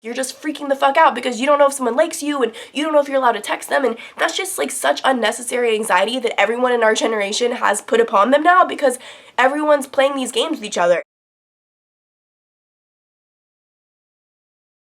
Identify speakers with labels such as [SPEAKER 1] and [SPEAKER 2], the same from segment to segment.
[SPEAKER 1] you're just freaking the fuck out because you don't know if someone likes you and you don't know if you're allowed to text them, and that's just like such unnecessary anxiety that everyone in our generation has put upon them now because everyone's playing these games with each other.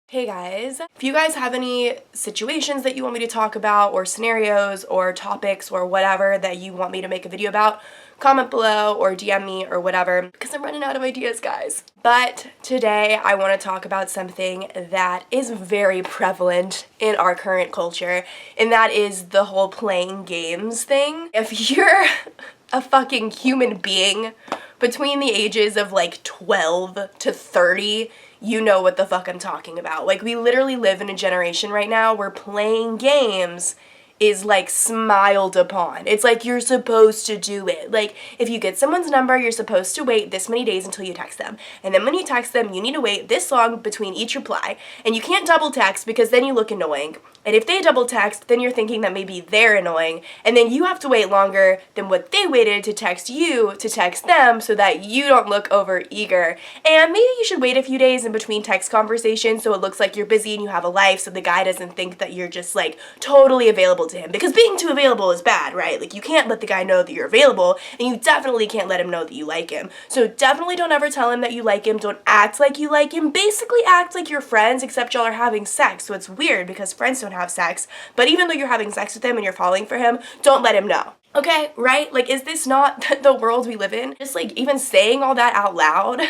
[SPEAKER 1] Hey guys, if you guys have any situations that you want me to talk about, or scenarios or topics or whatever that you want me to make a video about, comment below or DM me or whatever, because I'm running out of ideas, guys. But today I want to talk about something that is very prevalent in our current culture, and that is the whole playing games thing. If you're a fucking human being between the ages of like 12 to 30, you know what the fuck I'm talking about. Like, we literally live in a generation right now where playing games is like smiled upon. It's like you're supposed to do it. Like, if you get someone's number, you're supposed to wait this many days until you text them. And then when you text them, you need to wait this long between each reply. And you can't double text because then you look annoying. And if they double text, then you're thinking that maybe they're annoying. And then you have to wait longer than what they waited to text you to text them so that you don't look over eager. And maybe you should wait a few days in between text conversations so it looks like you're busy and you have a life, so the guy doesn't think that you're just like totally available to him. Because being too available is bad, right? Like, you can't let the guy know that you're available, and you definitely can't let him know that you like him. So definitely don't ever tell him that you like him. Don't act like you like him. Basically act like you're friends, except y'all are having sex. So it's weird because friends don't have sex, but even though you're having sex with him and you're falling for him, don't let him know. Okay, right? Like, is this not the world we live in? Just like even saying all that out loud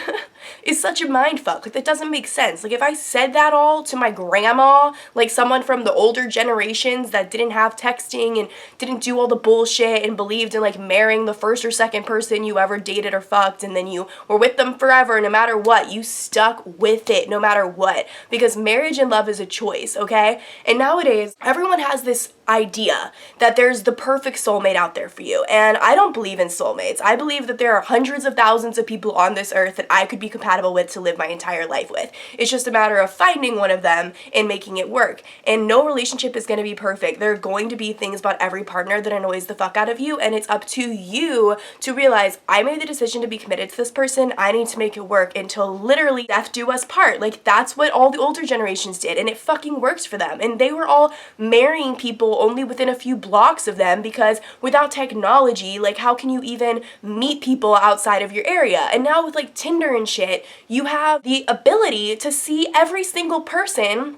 [SPEAKER 1] is such a mind fuck. Like, that doesn't make sense. Like, if I said that all to my grandma, like someone from the older generations that didn't have texting and didn't do all the bullshit and believed in like marrying the first or second person you ever dated or fucked, and then you were with them forever, no matter what, you stuck with it no matter what, because marriage and love is a choice, okay? And nowadays, everyone has this idea that there's the perfect soulmate out there for you, and I don't believe in soulmates. I believe that there are hundreds of thousands of people on this earth that I could be compatible with to live my entire life with. It's just a matter of finding one of them and making it work, and no relationship is going to be perfect. There are going to be things about every partner that annoys the fuck out of you, and it's up to you to realize, I made the decision to be committed to this person, I need to make it work until literally death do us part. Like, that's what all the older generations did, and it fucking works for them, and they were all marrying people only within a few blocks of them, because without technology, like, how can you even meet people outside of your area? And now with like Tinder and shit, you have the ability to see every single person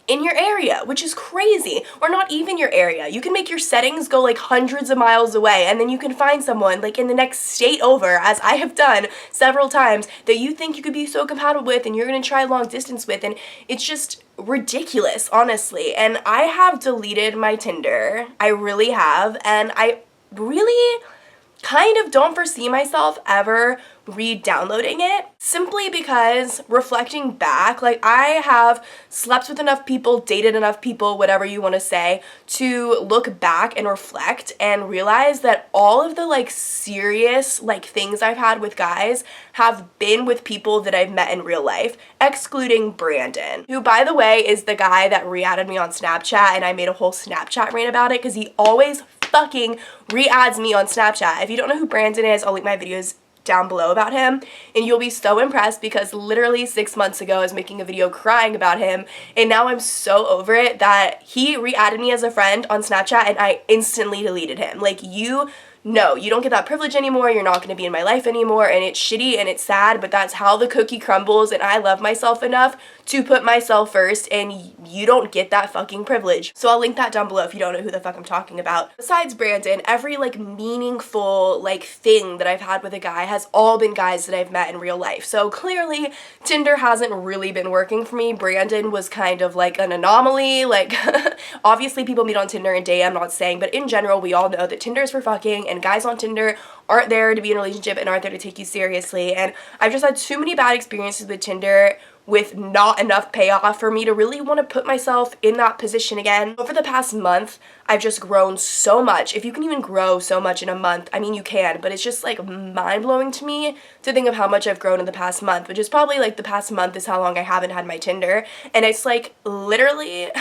[SPEAKER 1] in your area, which is crazy. Or not even your area. You can make your settings go like hundreds of miles away, and then you can find someone like in the next state over, as I have done several times, that you think you could be so compatible with and you're gonna try long distance with, and it's just ridiculous, honestly. And I have deleted my Tinder. I really have, and I really kind of don't foresee myself ever re-downloading it, simply because, reflecting back, like, I have slept with enough people, dated enough people, whatever you want to say, to look back and reflect and realize that all of the like serious like things I've had with guys have been with people that I've met in real life, excluding Brandon, who, by the way, is the guy that re-added me on Snapchat, and I made a whole Snapchat rant about it because he always fucking re-adds me on Snapchat. If you don't know who Brandon is, I'll link my videos down below about him, and you'll be so impressed, because literally 6 months ago I was making a video crying about him, and now I'm so over it that he re-added me as a friend on Snapchat and I instantly deleted him. Like, no, you don't get that privilege anymore, you're not going to be in my life anymore, and it's shitty and it's sad, but that's how the cookie crumbles, and I love myself enough to put myself first, and you don't get that fucking privilege. So I'll link that down below if you don't know who the fuck I'm talking about. Besides Brandon, every like meaningful like thing that I've had with a guy has all been guys that I've met in real life. So clearly Tinder hasn't really been working for me. Brandon was kind of like an anomaly. Like, obviously people meet on Tinder and date, I'm not saying, but in general we all know that Tinder is for fucking, and guys on Tinder aren't there to be in a relationship and aren't there to take you seriously. And I've just had too many bad experiences with Tinder with not enough payoff for me to really want to put myself in that position again. Over the past month, I've just grown so much. If you can even grow so much in a month, I mean, you can, but it's just like mind-blowing to me to think of how much I've grown in the past month, which is probably like the past month is how long I haven't had my Tinder. And it's like literally,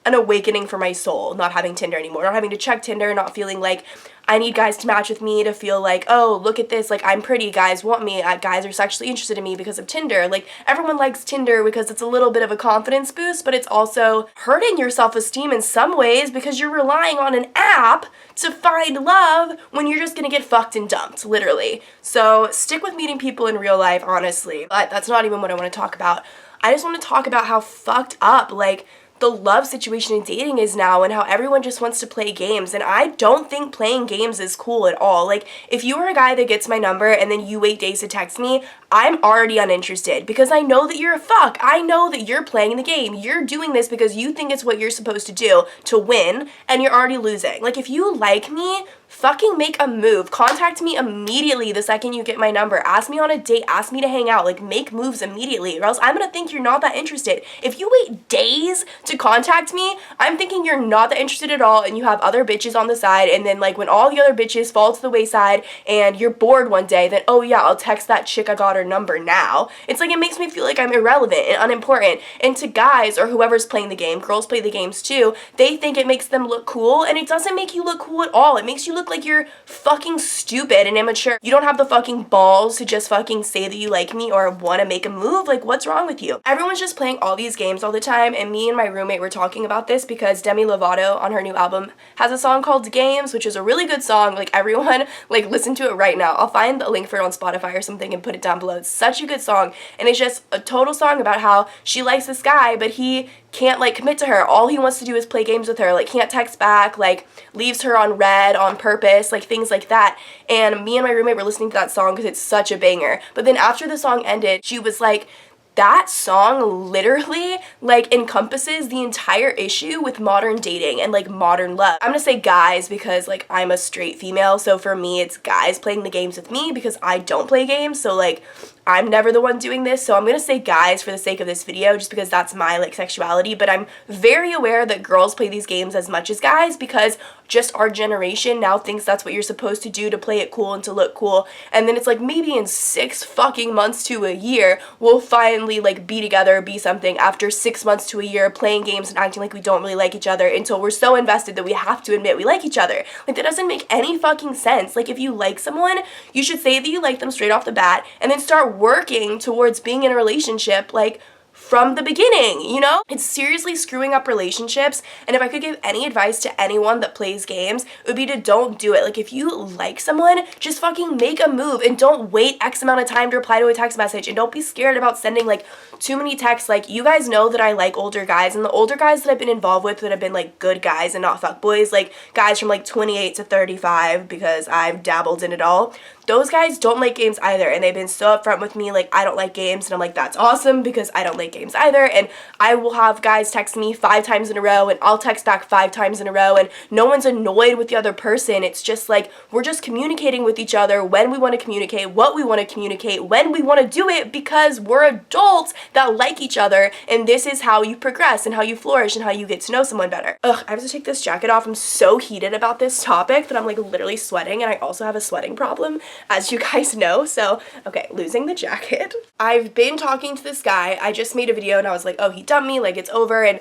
[SPEAKER 1] an awakening for my soul, not having Tinder anymore, not having to check Tinder, not feeling like I need guys to match with me to feel like, oh, look at this, like, I'm pretty, guys want me, guys are sexually interested in me because of Tinder. Like, everyone likes Tinder because it's a little bit of a confidence boost, but it's also hurting your self-esteem in some ways because you're relying on an app to find love when you're just gonna get fucked and dumped, literally. So stick with meeting people in real life, honestly. But that's not even what I want to talk about. I just want to talk about how fucked up, like, the love situation in dating is now and how everyone just wants to play games. And I don't think playing games is cool at all. Like, if you are a guy that gets my number and then you wait days to text me, I'm already uninterested because I know that you're a fuck. I know that you're playing the game. You're doing this because you think it's what you're supposed to do to win, and you're already losing. Like, if you like me, fucking make a move. Contact me immediately the second you get my number. Ask me on a date. Ask me to hang out. Like, make moves immediately, or else I'm gonna think you're not that interested. If you wait days to contact me, I'm thinking you're not that interested at all and you have other bitches on the side, and then, like, when all the other bitches fall to the wayside and you're bored one day, then, oh yeah, I'll text that chick I got her number now. It's like, it makes me feel like I'm irrelevant and unimportant. And to guys or whoever's playing the game, girls play the games too, they think it makes them look cool, and it doesn't make you look cool at all. It makes you look like you're fucking stupid and immature. You don't have the fucking balls to just fucking say that you like me or want to make a move. Like, what's wrong with you? Everyone's just playing all these games all the time, and me and my roommate were talking about this because Demi Lovato on her new album has a song called Games, which is a really good song. Like, everyone, like, listen to it right now. I'll find a link for it on Spotify or something and put it down below. It's such a good song, and it's just a total song about how she likes this guy, but he can't, like, commit to her. All he wants to do is play games with her, like, can't text back, like, leaves her on red on purpose, like, things like that. And me and my roommate were listening to that song because it's such a banger. But then after the song ended, she was like, that song literally, like, encompasses the entire issue with modern dating and, like, modern love. I'm gonna say guys because, like, I'm a straight female, so for me it's guys playing the games with me because I don't play games, so, like, I'm never the one doing this, so I'm gonna say guys for the sake of this video just because that's my, like, sexuality. But I'm very aware that girls play these games as much as guys because just our generation now thinks that's what you're supposed to do to play it cool and to look cool. And then it's like, maybe in 6 fucking months to a year we'll finally, like, be together, be something, after 6 months to a year playing games and acting like we don't really like each other until we're so invested that we have to admit we like each other. Like, that doesn't make any fucking sense. Like, if you like someone, you should say that you like them straight off the bat and then start working towards being in a relationship, like, from the beginning, you know? It's seriously screwing up relationships, and if I could give any advice to anyone that plays games, it would be to don't do it. Like, if you like someone, just fucking make a move and don't wait X amount of time to reply to a text message, and don't be scared about sending, like, too many texts. Like, you guys know that I like older guys, and the older guys that I've been involved with that have been, like, good guys and not fuckboys, like guys from, like, 28 to 35, because I've dabbled in it all, those guys don't like games either, and they've been so upfront with me, like, I don't like games, and I'm like, that's awesome, because I don't like games either. And I will have guys text me 5 times in a row, and I'll text back 5 times in a row, and no one's annoyed with the other person. It's just like, we're just communicating with each other when we want to communicate, what we want to communicate, when we want to do it, because we're adults that like each other, and this is how you progress and how you flourish and how you get to know someone better. Ugh, I have to take this jacket off. I'm so heated about this topic that I'm, like, literally sweating, and I also have a sweating problem, as you guys know. So, okay, losing the jacket. I've been talking to this guy. I just made a video and I was like, oh, he dumped me, like, it's over. And,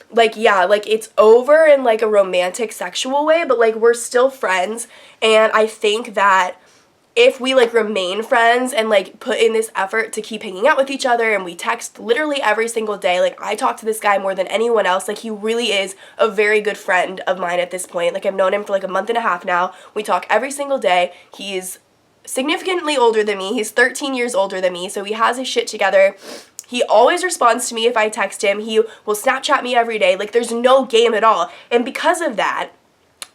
[SPEAKER 1] like, yeah, like, it's over in, like, a romantic, sexual way, but, like, we're still friends. And I think that if we, like, remain friends and, like, put in this effort to keep hanging out with each other, and we text literally every single day, like, I talk to this guy more than anyone else. Like, he really is a very good friend of mine at this point. Like, I've known him for, like, a month and a half now. We talk every single day. He's significantly older than me. He's 13 years older than me, so he has his shit together. He always responds to me if I text him. He will Snapchat me every day. Like, there's no game at all. And because of that,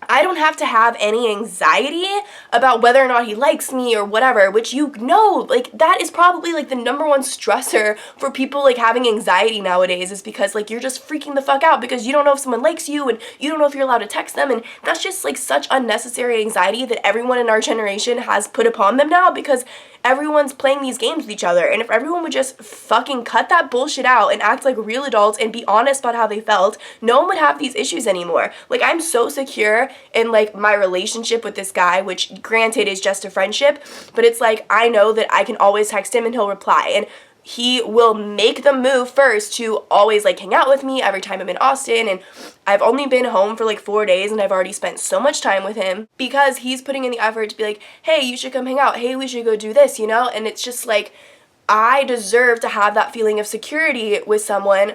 [SPEAKER 1] I don't have to have any anxiety about whether or not he likes me or whatever, which, you know, like, that is probably, like, the #1 stressor for people, like, having anxiety nowadays, is because, like, you're just freaking the fuck out because you don't know if someone likes you and you don't know if you're allowed to text them, and that's just, like, such unnecessary anxiety that everyone in our generation has put upon them now because everyone's playing these games with each other. And if everyone would just fucking cut that bullshit out and act like real adults and be honest about how they felt, no one would have these issues anymore. Like, I'm so secure in, like, my relationship with this guy, which granted is just a friendship, but it's like, I know that I can always text him and he'll reply. And he will make the move first to always like hang out with me every time I'm in Austin, and I've only been home for like 4 days and I've already spent so much time with him because he's putting in the effort to be like, hey, you should come hang out, hey, we should go do this, you know? And it's just like, I deserve to have that feeling of security with someone.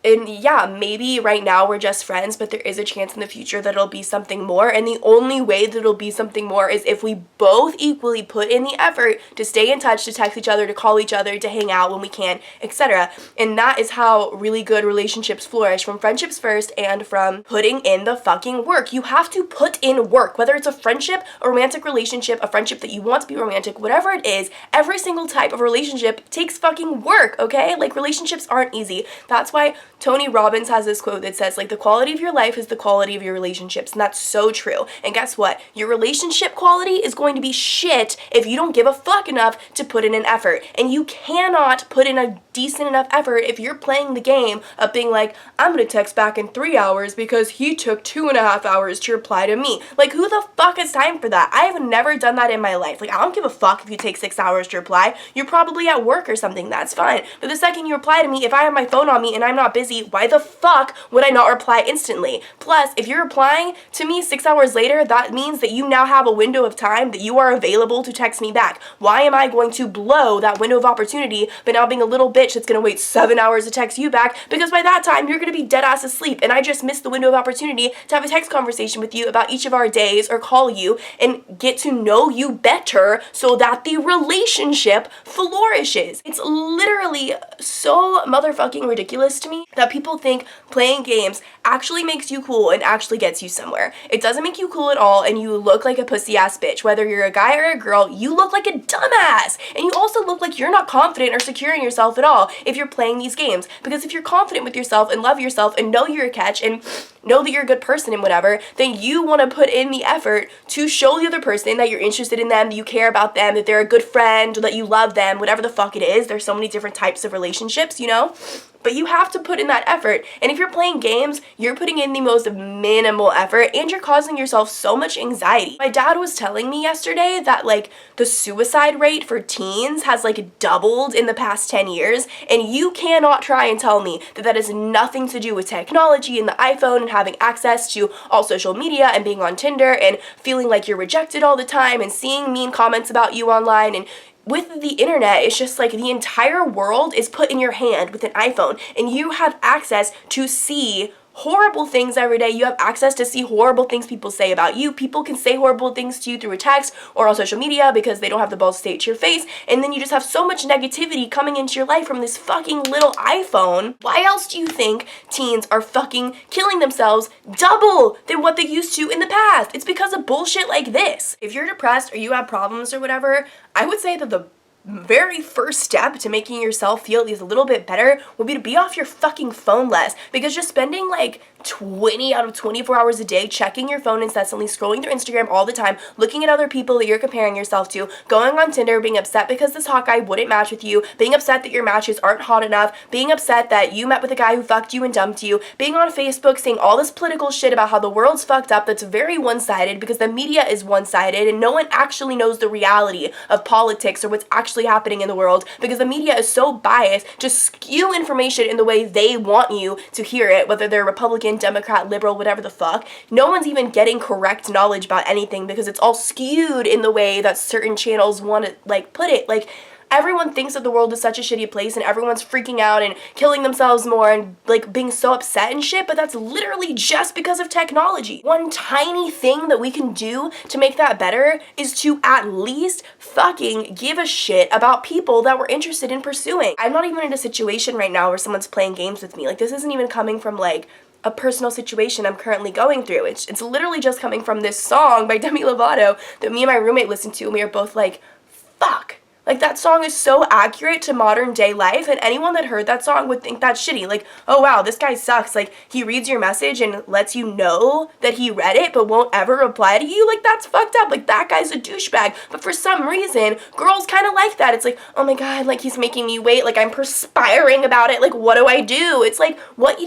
[SPEAKER 1] And yeah, maybe right now we're just friends, but there is a chance in the future that it'll be something more. And the only way that it'll be something more is if we both equally put in the effort to stay in touch, to text each other, to call each other, to hang out when we can, etc. And that is how really good relationships flourish, from friendships first and from putting in the fucking work. You have to put in work, whether it's a friendship, a romantic relationship, a friendship that you want to be romantic, whatever it is. Every single type of relationship takes fucking work, okay? Like, relationships aren't easy. That's why Tony Robbins has this quote that says, like, the quality of your life is the quality of your relationships. And that's so true. And guess what? Your relationship quality is going to be shit if you don't give a fuck enough to put in an effort. And you cannot put in a decent enough effort if you're playing the game of being like, I'm gonna text back in 3 hours because he took 2.5 hours to reply to me. Like, who the fuck has time for that? I have never done that in my life. Like, I don't give a fuck if you take 6 hours to reply. You're probably at work or something. That's fine. But the second you reply to me, if I have my phone on me and I'm not busy, why the fuck would I not reply instantly? Plus, if you're replying to me 6 hours later, that means that you now have a window of time that you are available to text me back. Why am I going to blow that window of opportunity but now being a little bitch that's gonna wait 7 hours to text you back, because by that time you're gonna be dead ass asleep and I just missed the window of opportunity to have a text conversation with you about each of our days, or call you and get to know you better so that the relationship flourishes. It's literally so motherfucking ridiculous to me that people think playing games actually makes you cool and actually gets you somewhere. It doesn't make you cool at all, and you look like a pussy ass bitch. Whether you're a guy or a girl, you look like a dumbass. And you also look like you're not confident or secure in yourself at all if you're playing these games. Because if you're confident with yourself and love yourself and know you're a catch and know that you're a good person and whatever, then you want to put in the effort to show the other person that you're interested in them, that you care about them, that they're a good friend, that you love them, whatever the fuck it is. There's so many different types of relationships, you know? But you have to put in that effort. And if you're playing games, you're putting in the most minimal effort and you're causing yourself so much anxiety. My dad was telling me yesterday that like the suicide rate for teens has like doubled in the past 10 years. And you cannot try and tell me that that has nothing to do with technology and the iPhone and having access to all social media and being on Tinder and feeling like you're rejected all the time and seeing mean comments about you online. And with the internet, it's just like the entire world is put in your hand with an iPhone, and you have access to see horrible things every day. You have access to see horrible things people say about you. People can say horrible things to you through a text or on social media because they don't have the balls to say it to your face, and then you just have so much negativity coming into your life from this fucking little iPhone. Why else do you think teens are fucking killing themselves double than what they used to in the past? It's because of bullshit like this. If you're depressed or you have problems or whatever, I would say that the very first step to making yourself feel at least a little bit better would be to be off your fucking phone less, because just spending like 20 out of 24 hours a day checking your phone incessantly, scrolling through Instagram all the time, looking at other people that you're comparing yourself to, going on Tinder, being upset because this hot guy wouldn't match with you, being upset that your matches aren't hot enough, being upset that you met with a guy who fucked you and dumped you, being on Facebook saying all this political shit about how the world's fucked up that's very one-sided because the media is one-sided and no one actually knows the reality of politics or what's actually happening in the world, because the media is so biased to skew information in the way they want you to hear it, whether they're Republican, Democrat, liberal, whatever the fuck. No one's even getting correct knowledge about anything because it's all skewed in the way that certain channels want to like put it. Like, everyone thinks that the world is such a shitty place and everyone's freaking out and killing themselves more and like being so upset and shit, but that's literally just because of technology. One tiny thing that we can do to make that better is to at least fucking give a shit about people that we're interested in pursuing. I'm not even in a situation right now where someone's playing games with me. Like, this isn't even coming from like a personal situation I'm currently going through. It's literally just coming from this song by Demi Lovato that me and my roommate listened to, and we were both like, fuck. Like, that song is so accurate to modern day life, and anyone that heard that song would think that's shitty. Like, oh wow, this guy sucks. Like, he reads your message and lets you know that he read it but won't ever reply to you. Like, that's fucked up. Like, that guy's a douchebag. But for some reason, girls kind of like that. It's like, oh my god, like, he's making me wait. Like, I'm perspiring about it. Like, what do I do? It's like, what do?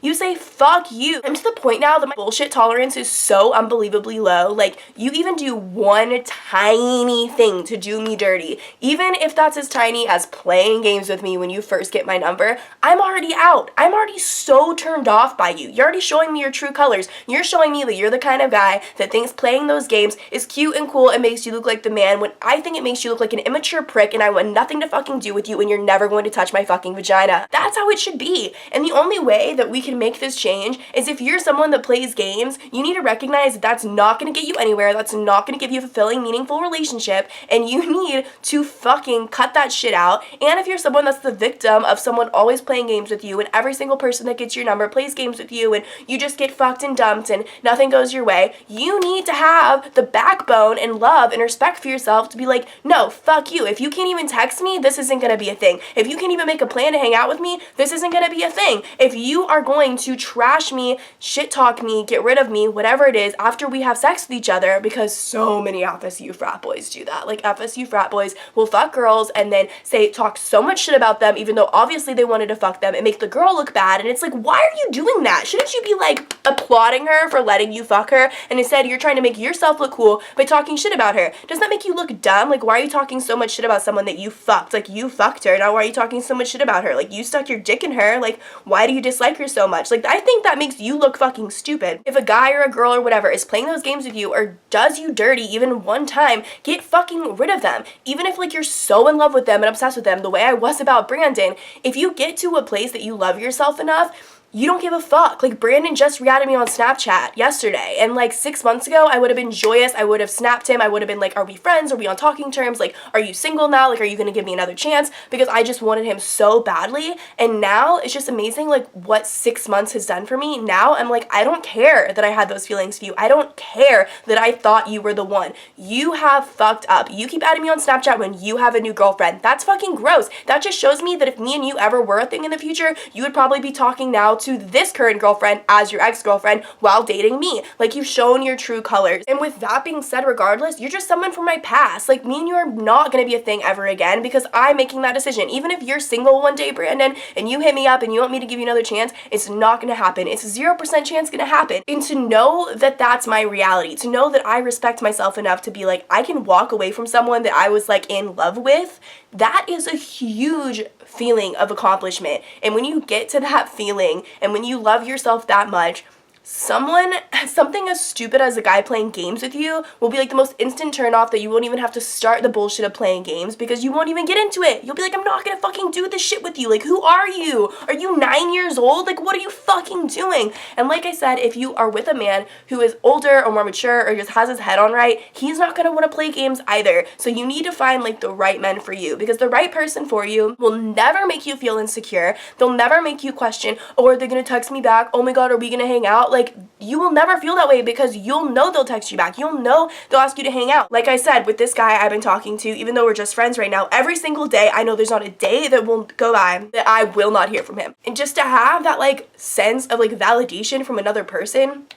[SPEAKER 1] You say, fuck you. I'm to the point now that my bullshit tolerance is so unbelievably low. Like, you even do one tiny thing to do me dirty, be. Even if that's as tiny as playing games with me when you first get my number, I'm already out. I'm already so turned off by you. You're already showing me your true colors. You're showing me that you're the kind of guy that thinks playing those games is cute and cool and makes you look like the man, when I think it makes you look like an immature prick and I want nothing to fucking do with you and you're never going to touch my fucking vagina. That's how it should be. And the only way that we can make this change is if you're someone that plays games, you need to recognize that that's not going to get you anywhere. That's not going to give you a fulfilling, meaningful relationship, and you need to fucking cut that shit out. And if you're someone that's the victim of someone always playing games with you and every single person that gets your number plays games with you and you just get fucked and dumped and nothing goes your way, you need to have the backbone and love and respect for yourself to be like, no, fuck you. If you can't even text me, this isn't going to be a thing. If you can't even make a plan to hang out with me, this isn't going to be a thing. If you are going to trash me, shit talk me, get rid of me, whatever it is, after we have sex with each other, because so many FSU frat boys do that. Like, FSU frat boys will fuck girls and then talk so much shit about them, even though obviously they wanted to fuck them, and make the girl look bad. And it's like, why are you doing that? Shouldn't you be like applauding her for letting you fuck her? And instead you're trying to make yourself look cool by talking shit about her. Doesn't that make you look dumb? Like, why are you talking so much shit about someone that you fucked? Like, you fucked her. Now why are you talking so much shit about her? Like, you stuck your dick in her. Like, why do you dislike her so much? Like, I think that makes you look fucking stupid. If a guy or a girl or whatever is playing those games with you or does you dirty even one time, get fucking rid of them. Even if like you're so in love with them and obsessed with them, the way I was about Brandon, if you get to a place that you love yourself enough, you don't give a fuck. Like, Brandon just re-added me on Snapchat yesterday, and like 6 months ago, I would have been joyous. I would have snapped him. I would have been like, are we friends? Are we on talking terms? Like, are you single now? Like, are you gonna give me another chance? Because I just wanted him so badly, and now it's just amazing, like, what 6 months has done for me. Now I'm like, I don't care that I had those feelings for you. I don't care that I thought you were the one. You have fucked up. You keep adding me on Snapchat when you have a new girlfriend. That's fucking gross. That just shows me that if me and you ever were a thing in the future, you would probably be talking now to this current girlfriend as your ex-girlfriend while dating me. Like, you've shown your true colors. And with that being said, regardless, you're just someone from my past. Like, me and you are not gonna be a thing ever again because I'm making that decision. Even if you're single one day, Brandon, and you hit me up and you want me to give you another chance, it's not gonna happen. It's 0% chance gonna happen. And to know that that's my reality, to know that I respect myself enough to be like, I can walk away from someone that I was like in love with, that is a huge feeling of accomplishment. And when you get to that feeling and when you love yourself that much, something as stupid as a guy playing games with you will be like the most instant turn off that you won't even have to start the bullshit of playing games because you won't even get into it. You'll be like, I'm not gonna fucking do this shit with you. Like, who are you? Are you 9 years old? Like, what are you fucking doing? And like I said, if you are with a man who is older or more mature or just has his head on right, he's not gonna want to play games either. So you need to find like the right men for you, because the right person for you will never make you feel insecure. They'll never make you question, oh, are they gonna text me back? Oh my god, are we gonna hang out? Like, you will never feel that way because you'll know they'll text you back. You'll know they'll ask you to hang out. Like I said, with this guy I've been talking to, even though we're just friends right now, every single day, I know there's not a day that will go by that I will not hear from him. And just to have that like sense of like validation from another person,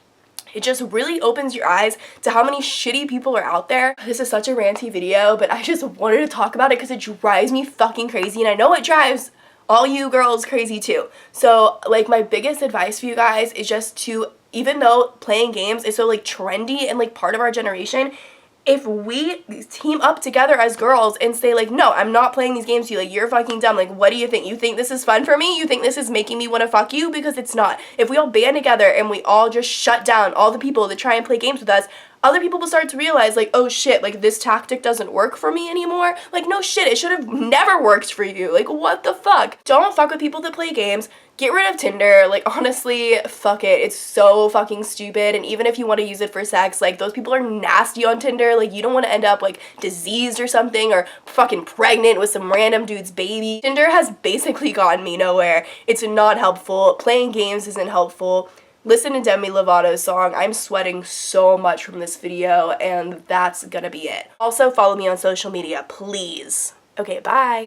[SPEAKER 1] it just really opens your eyes to how many shitty people are out there. This is such a ranty video, but I just wanted to talk about it because it drives me fucking crazy, and I know it drives all you girls crazy too. So like, my biggest advice for you guys is just to, even though playing games is so like trendy and like part of our generation, if we team up together as girls and say like, no, I'm not playing these games with you, like, you're fucking dumb, like, what do you think? You think this is fun for me? You think this is making me want to fuck you? Because it's not. If we all band together and we all just shut down all the people that try and play games with us, other people will start to realize like, oh shit, like, this tactic doesn't work for me anymore. Like, no shit, it should have never worked for you. Like, what the fuck? Don't fuck with people that play games. Get rid of Tinder. Like, honestly, fuck it. It's so fucking stupid. And even if you want to use it for sex, like, those people are nasty on Tinder. Like, you don't want to end up like diseased or something, or fucking pregnant with some random dude's baby. Tinder has basically gotten me nowhere. It's not helpful. Playing games isn't helpful. Listen to Demi Lovato's song. I'm sweating so much from this video, and that's gonna be it. Also, follow me on social media, please. Okay, bye.